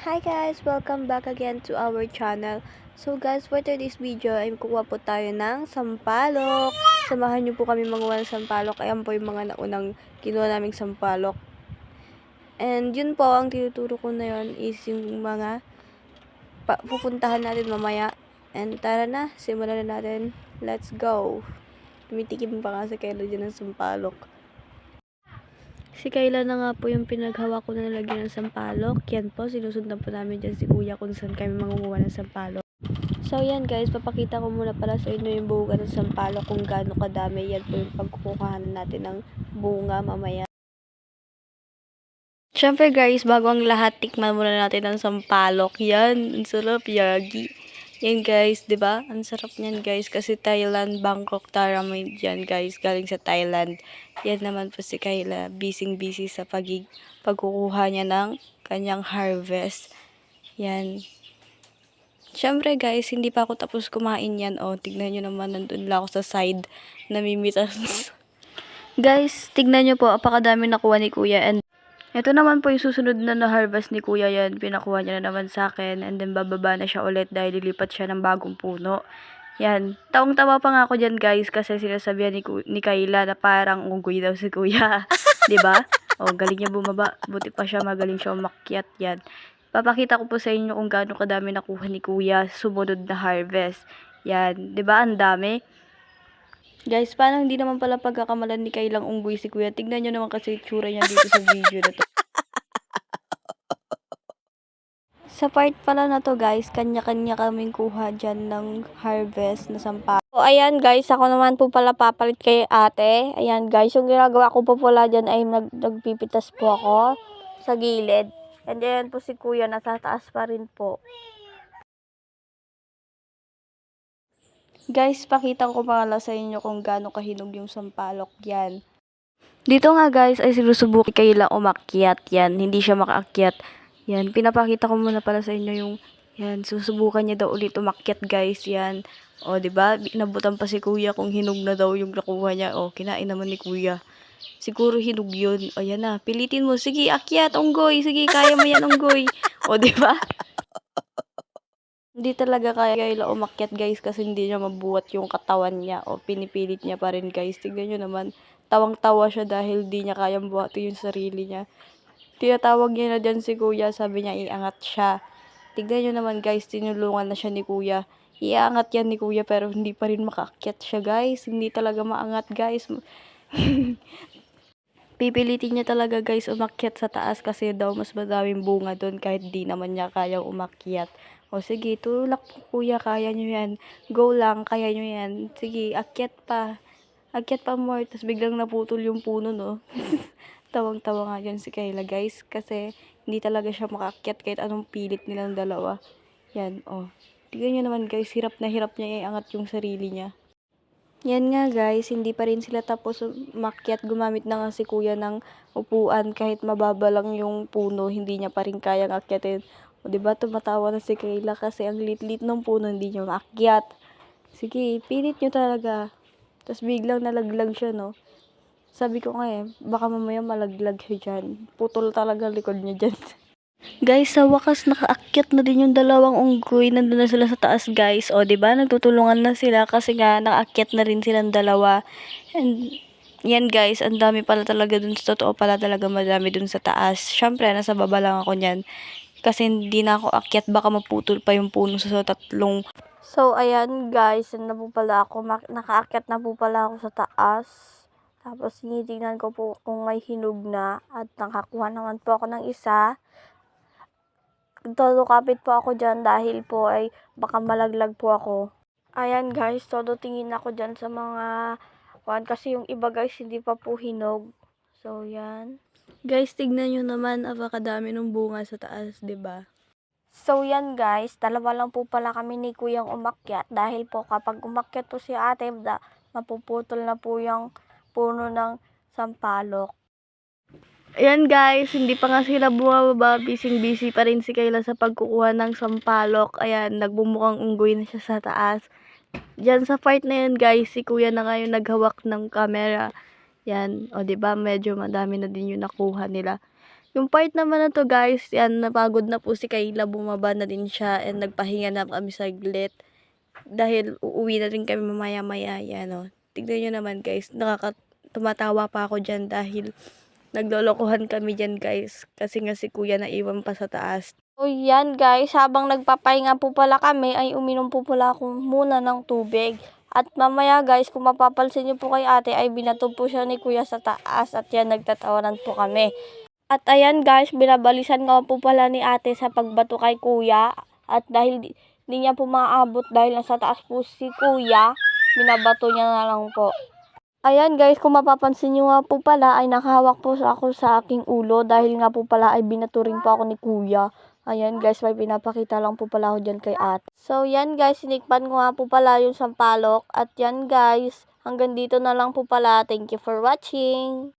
Hi guys! Welcome back again to our channel. So guys, for today's video ay kukuha po tayo ng sampalok. Samahan niyo po kami manguha ng sampalok. Ayan po yung mga naunang kinuha naming sampalok. And yun po, ang tinuturo ko na yun is yung mga pupuntahan natin mamaya. And tara na, simulan na natin. Let's go! Tumitikim pa kasi kayo dyan ng sampalok. Si Kayla na nga po yung pinaghawak ko na nalagyan ng sampalok. Yan po, sinusundan po namin dyan si Kuya kung saan kami mangunguha ng sampalok. So yan guys, papakita ko muna pala sa inyo yung bunga ng sampalok kung gaano kadami. Yan po yung pagkukuhanan natin ng bunga mamaya. Siyempre guys, bago ang lahat, tikman muna natin ang sampalok. Yan, ang sarap, yagi. Yan guys, 'di ba? Ang sarap niyan guys kasi Thailand, Bangkok, Taramay diyan guys, galing sa Thailand. Yan naman po si Kayla, busy sa pagkukuha niya ng kanyang harvest. Yan. Siyempre guys, hindi pa ako tapos kumain yan. O, tignan nyo naman, nandun lang ako sa side, namimitas. Guys, tignan nyo po, apakadami nakuha ni Kuya. And ito naman po yung susunod na na-harvest ni Kuya yan. Pinakuha niya na naman sa akin. And then bababa na siya ulit dahil lilipat siya ng bagong puno. Yan. Tawang-tawa pa nga ako dyan guys kasi sinasabihan ni Kayla na parang unggoy daw si Kuya. 'Di ba? O, galing niya bumaba. Buti pa siya, magaling siya umakyat yan. Papakita ko po sa inyo kung gaano kadami nakuha ni Kuya sumunod na harvest. Yan. 'Di ba? Ang dami. Guys, parang hindi naman pala pagkakamalan ni Kaylang unggoy si Kuya. Tignan nyo naman kasi itsura niya dito sa video na to. Sa part pala na to guys, kanya-kanya kaming kuha dyan ng harvest na sampalok. So ayan guys, ako naman po pala papalit kay ate. Ayan guys, yung ginagawa ko po pala dyan ay nagpipitas po ako sa gilid. And then po si Kuya nasa taas pa rin po. Guys, pakita ko pala sa inyo kung gaano kahinog yung sampalok yan. Dito nga guys ay sinusubukan Kayla umakyat yan. Hindi siya makaakyat. Yan, pinapakita ko muna pala sa inyo yung yan, susubukan niya daw ulit umakyat guys. Yan. O, di ba? Inabutan pa si Kuya kung hinog na daw yung nakuha niya. O, kinain naman ni Kuya. Siguro hinog yun. O, yan na. Pilitin mo. Sige, akyat, unggoy. Sige, kaya mo yan, unggoy. O, di ba? Hindi talaga kaya Kayla umakyat guys kasi hindi niya mabuhat yung katawan niya. O, pinipilit niya pa rin guys. Tignan nyo naman. Tawang-tawa siya dahil di niya kayang buhatin yung sarili niya. Tinatawag niya na dyan si Kuya. Sabi niya iangat siya. Tignan nyo naman guys. Tinulungan na siya ni Kuya. Iangat yan ni Kuya pero hindi pa rin makaakyat siya guys. Hindi talaga maangat guys. Pipilitin niya talaga guys umakyat sa taas kasi daw mas madaming bunga doon kahit di naman niya kayang umakyat. O sige, tulak po Kuya, kaya nyo yan. Go lang, kaya nyo yan. Sige, akyat pa. Akyat pa more. Tapos biglang naputol yung puno, no? Tawang-tawa nga dyan si Kayla, guys. Kasi hindi talaga siya makaakyat kahit anong pilit nilang dalawa. Yan, oh. Tignan nyo naman, guys. Hirap na hirap niya iangat yung sarili niya. Yan nga, guys. Hindi pa rin sila tapos umakyat. Gumamit na nga si Kuya ng upuan. Kahit mababa lang yung puno, hindi niya pa rin kayang akyatin. O, diba, tumatawa na si Kayla kasi ang lit-lit ng puno, hindi niya maakyat. Sige, pilit nyo talaga. Tapos biglang nalaglag siya, no? Sabi ko nga baka mamaya malaglag siya dyan. Putol talaga likod niya dyan. Guys, sa wakas nakaakyat na din yung dalawang unggoy. Nandun na sila sa taas, guys. O, 'di ba? Nagtutulungan na sila kasi nga nakaakyat na rin silang dalawa. And yan, guys, ang dami pala talaga dun sa totoo pala talaga madami dun sa taas. Syempre, nasa baba lang ako niyan. Kasi hindi na ako akyat, baka maputol pa yung puno sa tatlong. So, ayan, guys, na po pala ako. Nakaakyat na po pala ako sa taas. Tapos, tinitingnan ko po kung may hinog na. At nakakuha naman po ako ng isa. Todo kapit po ako dyan dahil po ay baka malaglag po ako. Ayan guys, todo tingin ako dyan sa mga kasi yung iba guys hindi pa po hinog. So yan. Guys, tignan nyo naman apakadami ng bunga sa taas, 'di ba? So yan guys, dalawa lang po pala kami ni Kuyang umakyat dahil po kapag umakyat po si ate, mapuputol na po yung puno ng sampalok. Ayan guys, hindi pa nga sila bumababa. Busy pa rin si Kayla sa pagkukuha ng sampalok. Ayan, nagbumukhang unggoy na siya sa taas. Diyan sa part na yan guys, si Kuya na ngayon naghawak ng camera. Yan, o diba medyo madami na din yung nakuha nila. Yung part naman na to guys, yan, napagod na po si Kayla, bumaba na din siya and nagpahinga na kami saglit. Dahil uuwi na rin kami mamaya-maya, yan o. Tignan nyo naman guys, tumatawa pa ako dyan dahil naglolokohan kami dyan guys. Kasi nga si kuya naiwan pa sa taas. So yan guys, habang nagpapahinga po pala kami, ay uminom po pala ako muna ng tubig. At mamaya guys, kung mapapansin nyo po kay ate, ay binato po siya ni kuya sa taas at yan, nagtatawanan po kami. At ayan guys, binabalisan nga po pala ni ate sa pagbato kay kuya. At dahil di niya po maaabot dahil nasa taas po si kuya, binabato niya na lang po. Ayan guys, kung mapapansin nyo nga po pala ay nakahawak po ako sa aking ulo dahil nga po pala ay binato rin po ako ni kuya. Ayan guys, may pinapakita lang po pala ako dyan kay ate. So yan guys, sinikpan ko nga po pala yung sampalok. At yan guys, hanggang dito na lang po pala. Thank you for watching.